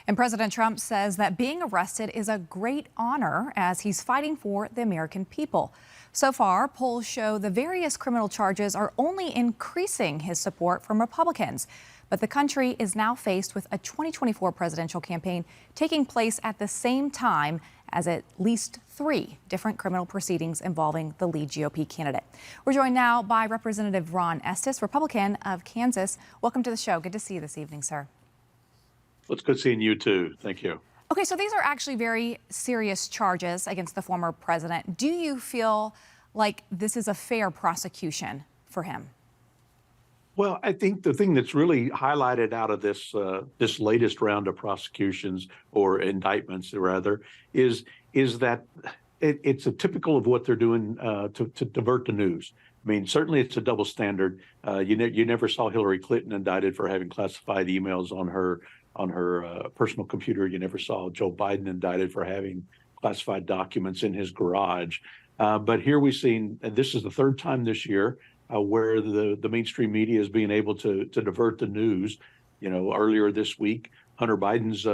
And President Trump says that being arrested is a great honor as he's fighting for the American people. So far, polls show the various criminal charges are only increasing his support from Republicans. But the country is now faced with a 2024 presidential campaign taking place at the same time as at least 3 different criminal proceedings involving the lead GOP candidate. We're joined now by Representative Ron Estes, Republican of Kansas. Welcome to the show. Good to see you this evening, sir. Well, it's good seeing you, too. Thank you. Okay, so these are actually very serious charges against the former president. Do you feel like this is a fair prosecution for him? Well, I think the thing that's really highlighted out of this this latest round of prosecutions or indictments, rather, is that it's a typical of what they're doing to divert the news. I mean, certainly it's a double standard. You never saw Hillary Clinton indicted for having classified emails on her personal computer. You never saw Joe Biden indicted for having classified documents in his garage. But here we've seen, and this is the 3rd time this year, where the mainstream media is being able to divert the news. You know, earlier this week, Hunter Biden's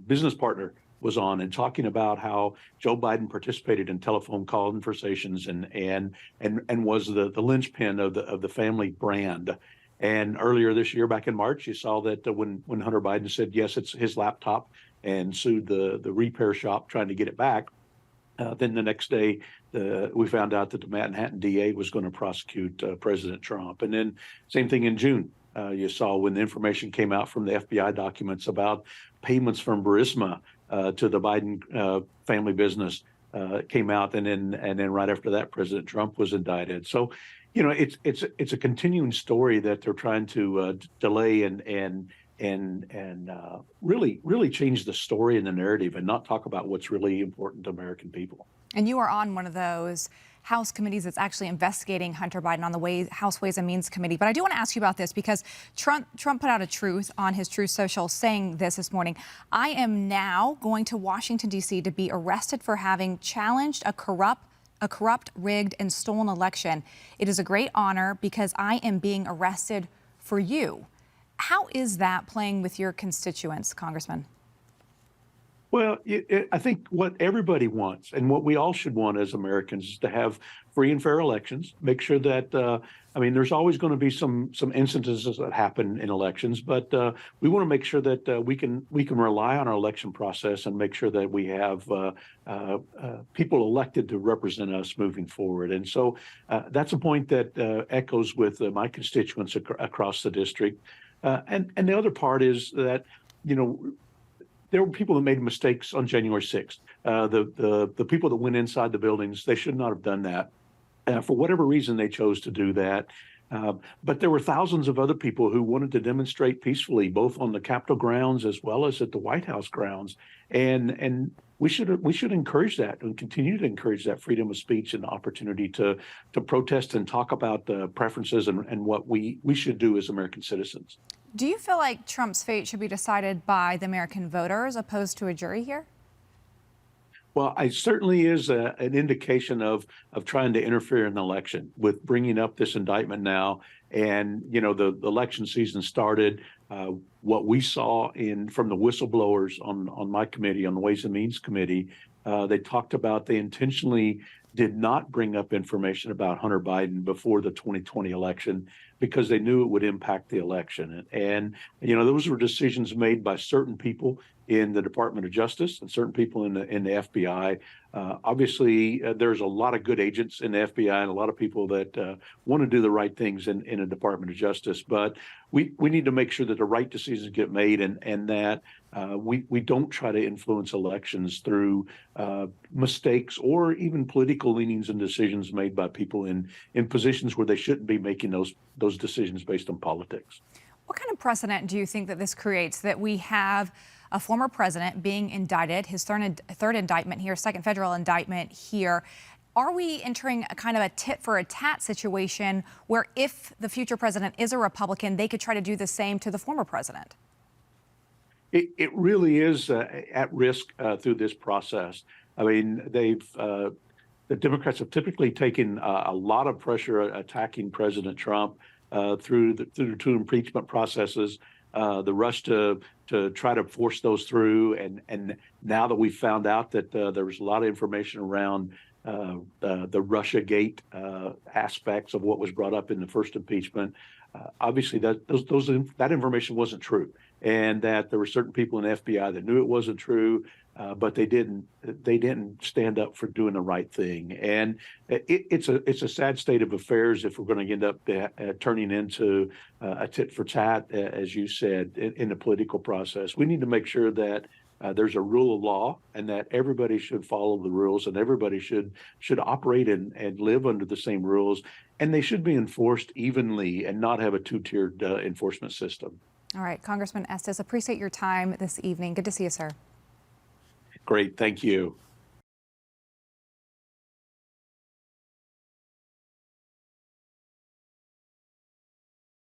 business partner was on and talking about how Joe Biden participated in telephone conversations and was the linchpin of the family brand. And earlier this year, back in March, you saw that when Hunter Biden said yes, it's his laptop and sued the repair shop trying to get it back. Then the next day, we found out that the Manhattan DA was going to prosecute President Trump. And then same thing in June. You saw when the information came out from the FBI documents about payments from Burisma to the Biden family business came out. And then right after that, President Trump was indicted. So, you know, it's a continuing story that they're trying to delay and really change the story and the narrative and not talk about what's really important to American people. And you are on one of those House committees that's actually investigating Hunter Biden on the House Ways and Means Committee. But I do want to ask you about this because Trump put out a truth on his Truth Social saying this morning. I am now going to Washington, D.C. to be arrested for having challenged a corrupt, rigged, and stolen election. It is a great honor because I am being arrested for you. How is that playing with your constituents, Congressman? Well, I think what everybody wants and what we all should want as Americans is to have free and fair elections. Make sure that, I mean, there's always going to be some instances that happen in elections, but we want to make sure that we can rely on our election process and make sure that we have people elected to represent us moving forward. And so that's a point that echoes with my constituents across the district. And the other part is that, you know, there were people that made mistakes on January 6th. The people that went inside the buildings, they should not have done that. For whatever reason, they chose to do that. But there were thousands of other people who wanted to demonstrate peacefully, both on the Capitol grounds as well as at the White House grounds. And we should encourage that and continue to encourage that freedom of speech and the opportunity to protest and talk about the preferences and what we should do as American citizens. Do you feel like Trump's fate should be decided by the American voters opposed to a jury here? Well, it certainly is an indication of trying to interfere in the election with bringing up this indictment now. And, you know, the election season started. What we saw from the whistleblowers on my committee, on the Ways and Means Committee, they talked about they intentionally did not bring up information about Hunter Biden before the 2020 election because they knew it would impact the election. And, you know, those were decisions made by certain people in the Department of Justice and certain people in the FBI. Obviously, there's a lot of good agents in the FBI and a lot of people that want to do the right things in a Department of Justice. But we need to make sure that the right decisions get made and that we don't try to influence elections through mistakes or even political leanings and decisions made by people in positions where they shouldn't be making those decisions based on politics. What kind of precedent do you think that this creates, that we have a former president being indicted, his third indictment here, second federal indictment here? Are we entering a kind of a tit for a tat situation where if the future president is a Republican, they could try to do the same to the former president? It really is at risk through this process. I mean, the Democrats have typically taken a lot of pressure attacking President Trump through two impeachment processes. the rush to try to force those through. And now that we found out that there was a lot of information around the Russiagate aspects of what was brought up in the first impeachment, obviously that information wasn't true, and that there were certain people in the FBI that knew it wasn't true, but they didn't stand up for doing the right thing. And it's a sad state of affairs if we're going to end up turning into a tit for tat, as you said, in the political process. We need to make sure that there's a rule of law, and that everybody should follow the rules, and everybody should operate and live under the same rules, and they should be enforced evenly and not have a two-tiered enforcement system. All right, Congressman Estes, appreciate your time this evening. Good to see you, sir. Great, thank you.